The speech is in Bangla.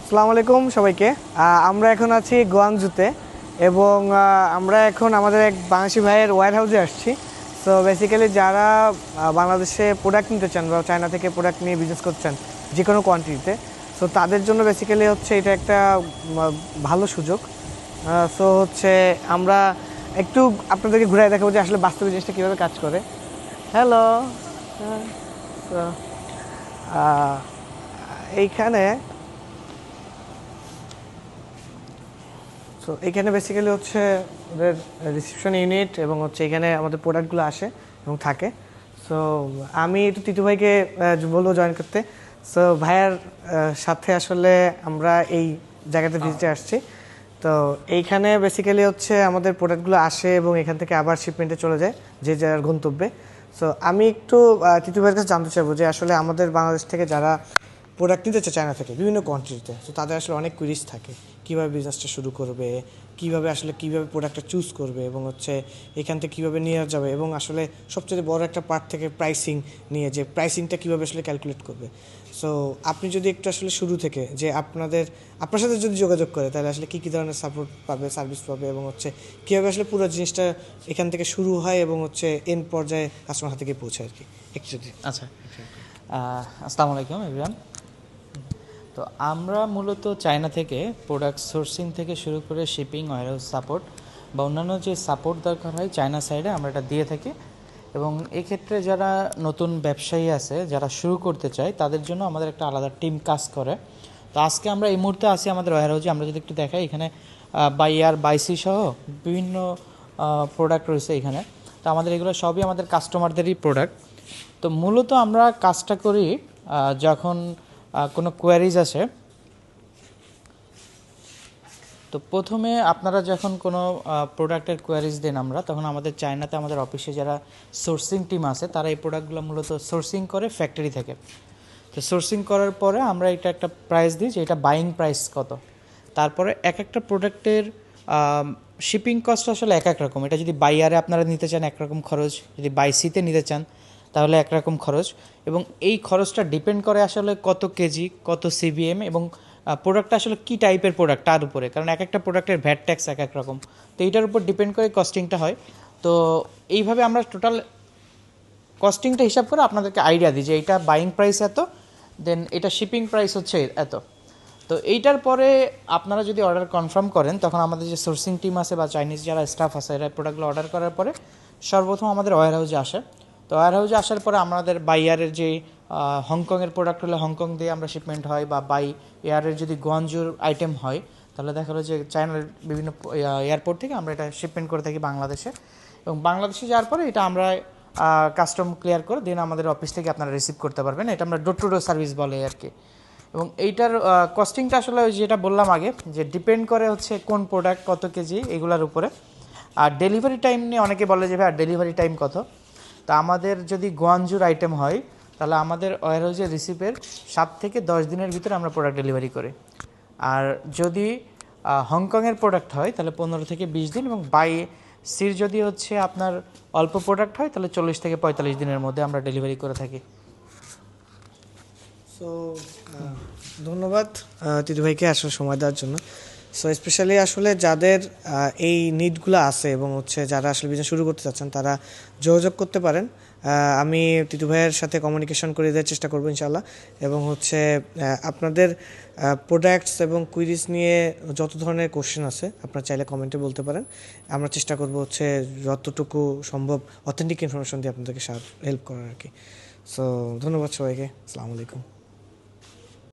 আসসালামু আলাইকুম সবাইকে। আমরা এখন আছি গোয়াংজুতে এবং আমরা এখন আমাদের এক বাংলাদেশি ভাইয়ের ওয়্যার হাউসে আসছি। সো বেসিক্যালি যারা বাংলাদেশে প্রোডাক্ট নিতে চান বা চায়না থেকে প্রোডাক্ট নিয়ে বিজনেস করছেন যে কোনো কোয়ান্টিটিতে, সো তাদের জন্য বেসিক্যালি হচ্ছে এটা একটা ভালো সুযোগ। সো হচ্ছে আমরা একটু আপনাদেরকে ঘুরে দেখাবো যে আসলে বাস্তবে জিনিসটা কীভাবে কাজ করে। হ্যালো, এইখানে সো এইখানে বেসিক্যালি হচ্ছে ওদের রিসেপশন ইউনিট এবং হচ্ছে এখানে আমাদের প্রোডাক্টগুলো আসে এবং থাকে। সো আমি একটু তিতু ভাইকে বলবো জয়েন করতে। সো ভাইয়ার সাথে আসলে আমরা এই জায়গাতে ভিজিটে আসছি। তো এইখানে বেসিক্যালি হচ্ছে আমাদের প্রোডাক্টগুলো আসে এবং এখান থেকে আবার শিপমেন্টে চলে যায় যে যার গন্তব্যে। সো আমি একটু তিতু ভাইয়ের কাছে জানতে চাইবো যে আসলে আমাদের বাংলাদেশ থেকে যারা প্রোডাক্ট নিতে চায় চায়না থেকে বিভিন্ন কোয়ান্টিটিতে, তো তাদের আসলে অনেক কুইরিজ থাকে কীভাবে বিজনেসটা শুরু করবে, কীভাবে প্রোডাক্টটা চুজ করবে এবং হচ্ছে এখান থেকে কীভাবে নিয়ে যাবে এবং আসলে সবচেয়ে বড় একটা পার্ট থেকে প্রাইসিং নিয়ে যে প্রাইসিংটা কীভাবে আসলে ক্যালকুলেট করবে। সো আপনি যদি একটু আসলে শুরু থেকে যে আপনার সাথে যদি যোগাযোগ করে তাহলে আসলে কী ধরনের সাপোর্ট পাবে, সার্ভিস পাবে এবং হচ্ছে কীভাবে আসলে পুরো জিনিসটা এখান থেকে শুরু হয় এবং হচ্ছে এন্ড পর্যায়ে কাস্টমার হাতে গিয়ে পৌঁছায় আর কি একটু যদি। আচ্ছা, আসসালামু আলাইকুম এভরিওয়ান। তো আমরা মূলত চায়না থেকে প্রোডাক্ট সোর্সিং থেকে শুরু করে শিপিং, ওয়্যারহাউস সাপোর্ট বা অন্যান্য যে সাপোর্ট দরকার হয় চায়না সাইডে আমরা এটা দিয়ে থাকি। এবং এক্ষেত্রে যারা নতুন ব্যবসায়ী আছে যারা শুরু করতে চায় তাদের জন্য আমাদের একটা আলাদা টিম কাজ করে। তো আজকে আমরা এই মুহূর্তে আছি আমাদের ওয়্যারহাউসে। আমরা যদি একটু দেখাই, এখানে বাইআর বাইসি সহ বিভিন্ন প্রোডাক্ট রয়েছে এখানে। তো আমাদের এগুলো সবই আমাদের কাস্টমারদেরই প্রোডাক্ট। তো মূলত আমরা কাজটা করি যখন কোনো কোয়ারিজ আসে, তো প্রথমে আপনারা যখন কোনো প্রোডাক্টের কোয়ারিজ দেন আমরা, তখন আমাদের চায়নাতে আমাদের অফিসে যারা সোর্সিং টিম আছে তারা এই প্রোডাক্টগুলো মূলত সোর্সিং করে ফ্যাক্টরি থেকে। তো সোর্সিং করার পরে আমরা এটা একটা প্রাইস দিই যে এটা বাইং প্রাইস কত। তারপরে এক একটা প্রোডাক্টের শিপিং কস্ট আসলে এক এক রকম। এটা যদি বাইয়ারে আপনারা নিতে চান একরকম খরচ, যদি বাইসিতে নিতে চান তাহলে একরকম খরচ। এবং এই খরচটা ডিপেন্ড করে আসলে কত কেজি, কত সিবিএম এবং প্রোডাক্টটা আসলে কী টাইপের প্রোডাক্ট তার উপরে, কারণ এক একটা প্রোডাক্টের ভ্যাট ট্যাক্স এক এক রকম। তো এইটার উপর ডিপেন্ড করে কস্টিংটা হয়। তো এইভাবে আমরা টোটাল কস্টিংটা হিসাব করে আপনাদেরকে আইডিয়া দিই যে এইটা বাইং প্রাইস এত, দেন এটা শিপিং প্রাইস হচ্ছে এত। তো এইটার পরে আপনারা যদি অর্ডার কনফার্ম করেন তখন আমাদের যে সোর্সিং টিম আছে বা চাইনিজ যারা স্টাফ আছে এরা প্রোডাক্টগুলো অর্ডার করার পরে সর্বপ্রথম আমাদের ওয়্যার হাউসে আসে। তো ওয়্যার হাউসে আসার পরে আমাদের বাইয়ারের যে হংকংয়ের প্রোডাক্ট হলে হংকং দিয়ে আমরা শিপমেন্ট হয়, বা বাই এয়ারের যদি গোয়ানজুর আইটেম হয় তাহলে দেখা গেলো যে চায়নার বিভিন্ন এয়ারপোর্ট থেকে আমরা এটা শিপমেন্ট করে থাকি বাংলাদেশে। এবং বাংলাদেশে যাওয়ার পরে এটা আমরা কাস্টম ক্লিয়ার করে দেন আমাদের অফিস থেকে আপনারা রিসিভ করতে পারবেন। এটা আমরা ডোর টু ডোর সার্ভিস বলে আর কি। এবং এইটার কস্টিংটা আসলে যেটা বললাম আগে যে ডিপেন্ড করে হচ্ছে কোন প্রোডাক্ট কত কেজি এগুলোর উপরে। আর ডেলিভারি টাইম নিয়ে অনেকে বলে যে ভাই ডেলিভারি টাইম কত। তা আমাদের যদি গোয়ানজুর আইটেম হয় তাহলে আমাদের ওয়্যারহাউসে রিসিভের 7 থেকে 10 দিনের ভিতরে আমরা প্রোডাক্ট ডেলিভারি করি। আর যদি হংকংয়ের প্রোডাক্ট হয় তাহলে 15 থেকে 20 দিন, এবং বাই সির যদি হচ্ছে আপনার অল্প প্রোডাক্ট হয় তাহলে 40 থেকে 45 দিনের মধ্যে আমরা ডেলিভারি করে থাকি। সো ধন্যবাদ তিতু ভাইকে আসলে সময় দেওয়ার জন্য। সো স্পেশালি আসলে যাদের এই নিডগুলো আছে এবং হচ্ছে যারা আসলে বিজনেস শুরু করতে চাচ্ছেন তারা যোগাযোগ করতে পারেন। আমি তিতু ভাইয়ের সাথে কমিউনিকেশন করে দেওয়ার চেষ্টা করবো ইনশাল্লাহ। এবং হচ্ছে আপনাদের প্রোডাক্টস এবং কুইরিজ নিয়ে যত ধরনের কোশ্চেন আছে আপনারা চাইলে কমেন্টে বলতে পারেন। আমরা চেষ্টা করবো হচ্ছে যতটুকু সম্ভব অথেন্টিক ইনফরমেশন দিয়ে আপনাদেরকে হেল্প করার আর কি। সো ধন্যবাদ সবাইকে। আসসালামু আলাইকুম।